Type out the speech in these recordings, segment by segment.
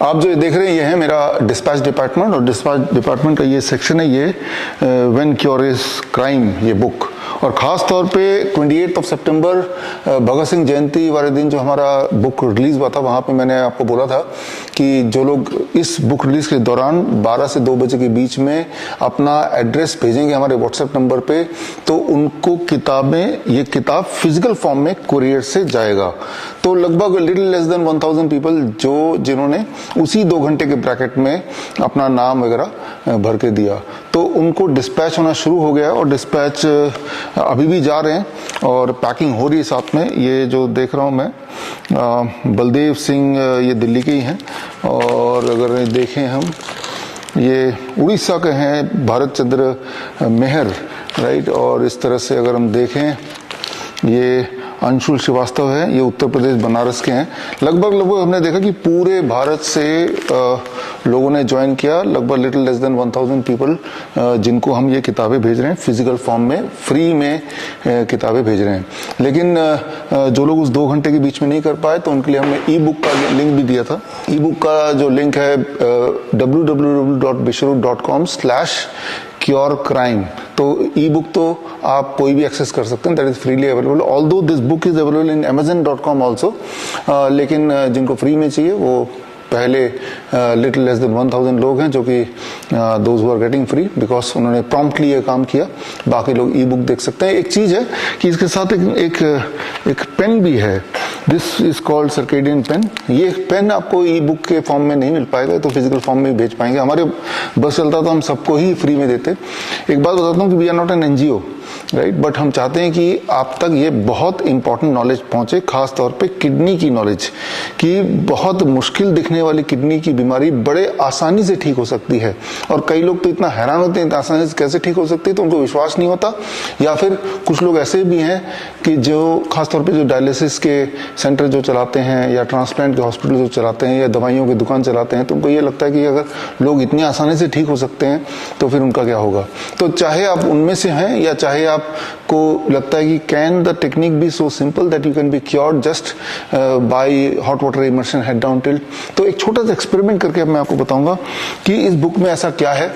आप जो देख रहे हैं ये है मेरा डिस्पैच डिपार्टमेंट, और डिस्पैच डिपार्टमेंट का ये सेक्शन है, ये व्हेन क्यूरियस क्राइम, ये बुक। और ख़ास तौर पे 28 सितंबर भगत सिंह जयंती वाले दिन जो हमारा बुक रिलीज़ हुआ था, वहाँ पे मैंने आपको बोला था कि जो लोग इस बुक रिलीज़ के दौरान 12 से 2 बजे के बीच में अपना एड्रेस भेजेंगे हमारे व्हाट्सएप नंबर पे, तो उनको ये किताब फिजिकल फॉर्म में कुरियर से जाएगा। तो लगभग लिटिल लेस देन 1000 पीपल जिन्होंने उसी 2 घंटे के ब्रैकेट में अपना नाम वगैरह भर के दिया, तो उनको डिस्पैच होना शुरू हो गया। और डिस्पैच अभी भी जा रहे हैं और पैकिंग हो रही है साथ में। ये जो देख रहा हूँ मैं, बलदेव सिंह ये दिल्ली के ही हैं, और अगर देखें हम, ये उड़ीसा के हैं भारत चंद्र मेहर, राइट। और इस तरह से अगर हम देखें, ये अंशुल श्रीवास्तव है, ये उत्तर प्रदेश बनारस के हैं। लगभग हमने देखा कि पूरे भारत से लोगों ने ज्वाइन किया, लगभग लिटिल लेस देन 1000 पीपल, जिनको हम ये किताबें भेज रहे हैं फिजिकल फॉर्म में, फ्री में किताबें भेज रहे हैं। लेकिन जो लोग उस 2 घंटे के बीच में नहीं कर पाए, तो उनके लिए हमने ई बुक का लिंक भी दिया था। ई बुक का जो लिंक है www.bishru.com/curecrime, तो ई बुक तो आप कोई भी एक्सेस कर सकते हैं, that is freely available. Although this book is available in amazon.com also, लेकिन जिनको फ्री में चाहिए वो पहले लिटिल लेस देन 1000 लोग हैं जो कि those who are getting free, because उन्होंने प्रॉम्प्टली ये काम किया। बाकी लोग ई बुक देख सकते हैं। एक चीज है कि इसके साथ एक पेन भी है, this is called circadian pain. ये पेन आपको ई बुक के फॉर्म में नहीं मिल पाएगा, तो फिजिकल फॉर्म में भेज पाएंगे। हमारे बस चलता तो हम सबको ही फ्री में देते। एक बात बताता हूँ कि we are not an NGO, right, but हम चाहते हैं कि आप तक ये बहुत इंपॉर्टेंट नॉलेज पहुंचे, खास तौर पे किडनी की नॉलेज, कि बहुत मुश्किल दिखने वाली किडनी की बीमारी बड़े आसानी से ठीक हो सकती है। और कई लोग तो इतना हैरान होते हैं आसानी से कैसे ठीक हो सकती है, तो उनको विश्वास नहीं होता। या फिर कुछ लोग ऐसे भी हैं कि जो खास तौर पे जो डायलिसिस के सेंटर जो चलाते हैं, या ट्रांसप्लांट के हॉस्पिटल जो चलाते हैं, या दवाइयों की दुकान चलाते हैं, तो उनको ये लगता है कि अगर लोग इतनी आसानी से ठीक हो सकते हैं तो फिर उनका क्या होगा। तो चाहे आप उनमें से हैं, या चाहे आपको लगता है कि can the technique be so simple that you can be cured just by hot water immersion head down tilt, तो एक छोटा सा एक्सपेरिमेंट करके मैं आपको बताऊंगा कि इस बुक में ऐसा क्या है,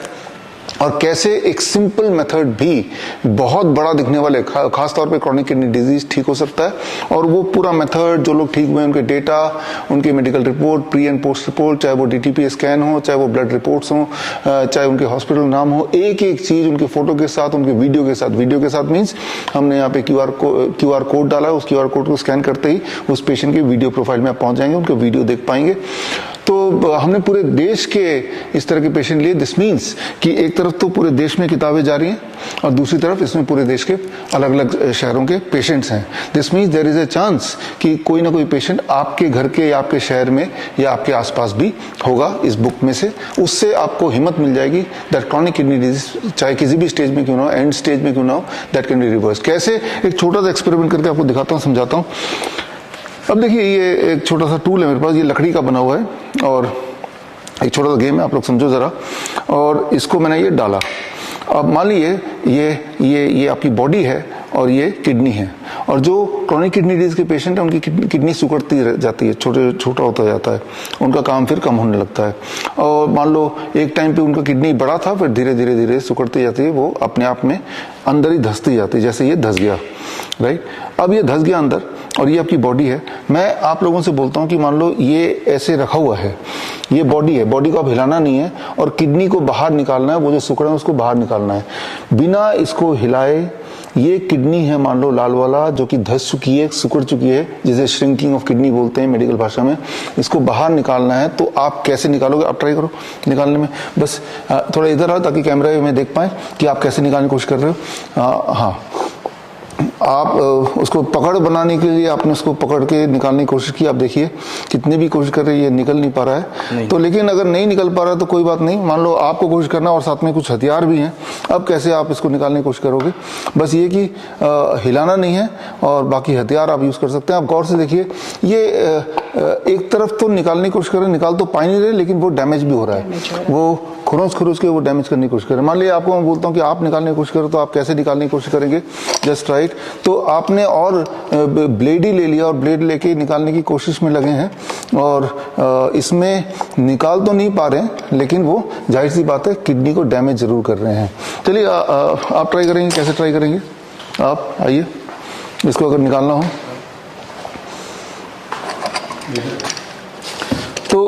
और कैसे एक सिंपल मेथड भी बहुत बड़ा दिखने वाले खास तौर पे क्रॉनिक किडनी डिजीज ठीक हो सकता है। और वो पूरा मेथड, जो लोग ठीक हुए उनके डेटा, उनके medical report, pre and post report, चाहे वो डीटीपी स्कैन हो, चाहे वो ब्लड रिपोर्ट्स हो, चाहे उनके हॉस्पिटल नाम हो, एक एक चीज उनके फोटो के साथ, उनके वीडियो के साथ मीन्स हमने यहाँ पे क्यूआर कोड डाला है, उस क्यूआर कोड को स्कैन करते ही उस पेशेंट की वीडियो प्रोफाइल में आप पहुंच जाएंगे, उनके वीडियो देख पाएंगे। तो हमने पूरे देश के इस तरह के पेशेंट लिए। दिस मीन्स कि एक तरफ तो पूरे देश में किताबें जा रही हैं, और दूसरी तरफ इसमें पूरे देश के अलग अलग शहरों के पेशेंट्स हैं। This means there is a chance कि कोई ना कोई पेशेंट आपके घर के या आपके शहर में या आपके आसपास भी होगा इस बुक में से। उससे आपको हिम्मत मिल जाएगी दैट क्रॉनिक किडनी डिजीज चाहे किसी भी स्टेज में क्यों ना हो, एंड स्टेज में क्यों ना हो, दैट कैन बी रिवर्स। कैसे, एक छोटा सा एक्सपेरिमेंट करके आपको दिखाता हूँ, समझाता हूँ। अब देखिए, ये एक छोटा सा टूल है मेरे पास, ये लकड़ी का बना हुआ है, और एक छोटा सा गेम है, आप लोग समझो जरा। और इसको मैंने ये डाला। अब मान लीजिए ये आपकी बॉडी है और ये किडनी है, और जो क्रॉनिक किडनी डिजीज के पेशेंट है उनकी किडनी सिकुड़ती जाती है, छोटा होता जाता है, उनका काम फिर कम होने लगता है। और मान लो एक टाइम पे उनका किडनी बड़ा था, फिर धीरे धीरे सिकुड़ती जाती है, वो अपने आप में अंदर ही धंसती जाती है, जैसे ये धंस गया, राइट। अब ये धंस गया अंदर, और ये आपकी बॉडी है। मैं आप लोगों से बोलता हूँ कि मान लो ये ऐसे रखा हुआ है, ये बॉडी है, बॉडी को आप हिलाना नहीं है, और किडनी को बाहर निकालना है, वो जो सिकुड़ा है उसको बाहर निकालना है बिना इसको हिलाए। ये किडनी है मान लो लाल वाला, जो कि धस चुकी है, सिकुड़ चुकी है, जिसे श्रिंकिंग ऑफ किडनी बोलते हैं मेडिकल भाषा में। इसको बाहर निकालना है, तो आप कैसे निकालोगे? आप ट्राई करो निकालने में। बस थोड़ा इधर आओ ताकि कैमरे में देख पाए कि आप कैसे निकालने की कोशिश कर रहे हो। हाँ, आप उसको पकड़ बनाने के लिए आपने उसको पकड़ के निकालने की कोशिश की। आप देखिए कितने भी कोशिश कर रहे हैं, ये निकल नहीं पा रहा है। तो लेकिन अगर नहीं निकल पा रहा है तो कोई बात नहीं, मान लो आपको कोशिश करना और साथ में कुछ हथियार भी हैं। अब कैसे आप इसको निकालने की कोशिश करोगे? बस ये कि हिलाना नहीं है, और बाकी हथियार आप यूज कर सकते हैं। आप गौर से देखिए, ये एक तरफ तो निकालने की कोशिश कर रहे, निकाल तो पा नहीं रहे, लेकिन वो डैमेज भी हो रहा है, वो खुरोच के वो डैमेज करने की कोशिश करें। मान लिया आपको मैं बोलता हूँ कि आप निकालने की कोशिश करो, तो आप कैसे निकालने की कोशिश करेंगे? जस्ट राइट, तो आपने और ब्लेड ही ले लिया और ब्लेड लेके निकालने की कोशिश में लगे हैं और इसमें निकाल तो नहीं पा रहे हैं, लेकिन वो जाहिर सी बात है किडनी को डैमेज जरूर कर रहे हैं। चलिए आप ट्राई करेंगे, कैसे ट्राई करेंगे? आप आइए, इसको अगर निकालना हो तो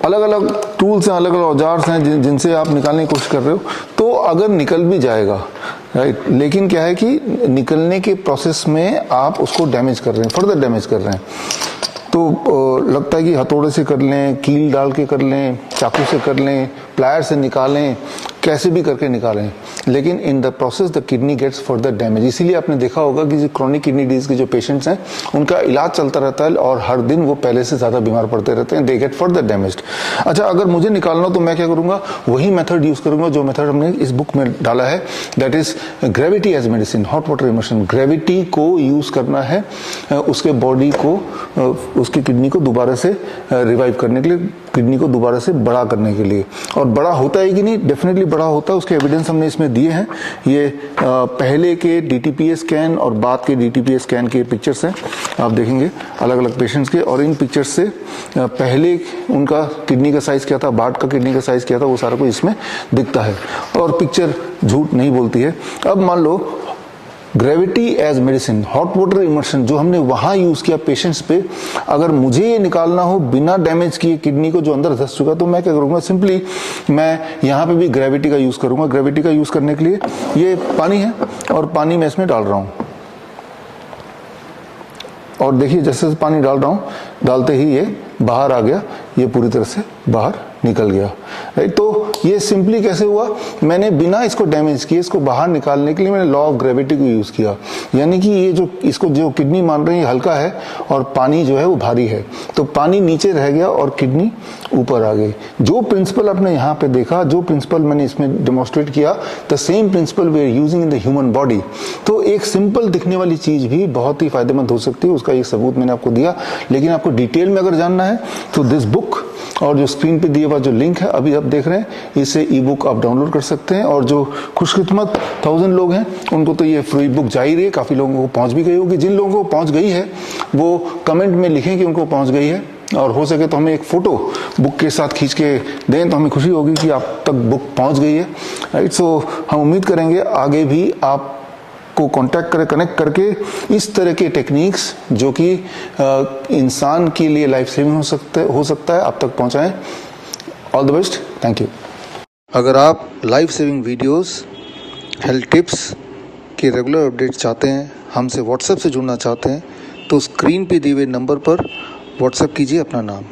अलग अलग टूल्स हैं, अलग अलग औजार्स हैं जिनसे आप निकालने की कोशिश कर रहे हो। तो अगर निकल भी जाएगा, राइट, लेकिन क्या है कि निकलने के प्रोसेस में आप उसको डैमेज कर रहे हैं, फर्दर डैमेज कर रहे हैं। तो लगता है कि हथौड़े से कर लें, कील डाल के कर लें, चाकू से कर लें, प्लायर से निकालें, कैसे भी करके निकालें, लेकिन in the process the kidney gets further damage. इसीलिए आपने देखा होगा कि जो क्रॉनिक किडनी डिजीज के जो पेशेंट्स हैं उनका इलाज चलता रहता है और हर दिन वो पहले से ज्यादा बीमार पड़ते रहते हैं, दे गेट फर्दर डैमेज्ड। अच्छा, अगर मुझे निकालना तो मैं क्या करूंगा, वही मेथड यूज करूंगा जो मेथड हमने इस बुक में डाला है, that is gravity as medicine, hot water immersion. Gravity को यूज करना है उसके बॉडी को, उसकी किडनी को दोबारा से रिवाइव करने के लिए, किडनी को दोबारा से बड़ा करने के लिए। और बड़ा होता है कि नहीं, डेफिनेटली बड़ा होता है, उसके एविडेंस हमने इसमें दिए हैं। ये पहले के डीटीपीएस स्कैन और बाद के डीटीपीएस स्कैन के पिक्चर्स हैं, आप देखेंगे अलग अलग पेशेंट्स के, और इन पिक्चर्स से पहले उनका किडनी का साइज क्या था, बाद का किडनी का साइज क्या था, वो सारा कुछ इसमें दिखता है और पिक्चर झूठ नहीं बोलती है। अब मान लो gravity as medicine, hot water immersion जो हमने वहां यूज किया पेशेंट्स पे, अगर मुझे ये निकालना हो बिना डैमेज किए किडनी को जो अंदर धंस चुका, तो मैं क्या करूंगा, सिंपली मैं यहाँ पे भी ग्रेविटी का यूज करूंगा। ग्रेविटी का यूज करने के लिए ये पानी है और पानी मैं इसमें डाल रहा हूं, और देखिए जैसे पानी डाल रहा हूं, डालते ही ये बाहर आ गया, ये पूरी तरह से बाहर निकल गया, राइट। तो ये सिंपली कैसे हुआ, मैंने बिना इसको डैमेज किए इसको बाहर निकालने के लिए मैंने लॉ ऑफ ग्रेविटी को यूज किया। यानी कि ये जो इसको जो किडनी मान रहे हैं हल्का है और पानी जो है वो भारी है, तो पानी नीचे रह गया और किडनी ऊपर आ गई। जो प्रिंसिपल आपने यहाँ पे देखा, जो प्रिंसिपल मैंने इसमें डेमोन्स्ट्रेट किया, the same principle we are using in the human body. तो एक सिंपल दिखने वाली चीज भी बहुत ही फायदेमंद हो सकती है, उसका एक सबूत मैंने आपको दिया। लेकिन आपको डिटेल में अगर जानना है तो दिस बुक और जो स्क्रीन पे दिया हुआ जो लिंक है अभी आप देख रहे हैं, इससे ई बुक आप डाउनलोड कर सकते हैं। और जो खुशकिस्मत 1000 लोग हैं उनको तो ये फ्री बुक जा ही रही है, काफी लोगों को पहुंच भी गई होगी। जिन लोगों को पहुंच गई है वो कमेंट में लिखें कि उनको पहुंच गई है, और हो सके तो हमें एक फोटो बुक के साथ खींच के दें, तो हमें खुशी होगी कि आप तक बुक पहुंच गई है, राइट। सो हम उम्मीद करेंगे आगे भी आप को कांटेक्ट करें, कनेक्ट करके इस तरह के टेक्निक्स जो कि इंसान के लिए लाइफ सेविंग हो सकता है, आप तक पहुंचाएं। All the best, thank you. अगर आप life saving videos, health tips के रेगुलर अपडेट चाहते हैं, हमसे व्हाट्सएप से जुड़ना चाहते हैं, तो स्क्रीन पे दिए हुए नंबर पर व्हाट्सएप कीजिए अपना नाम।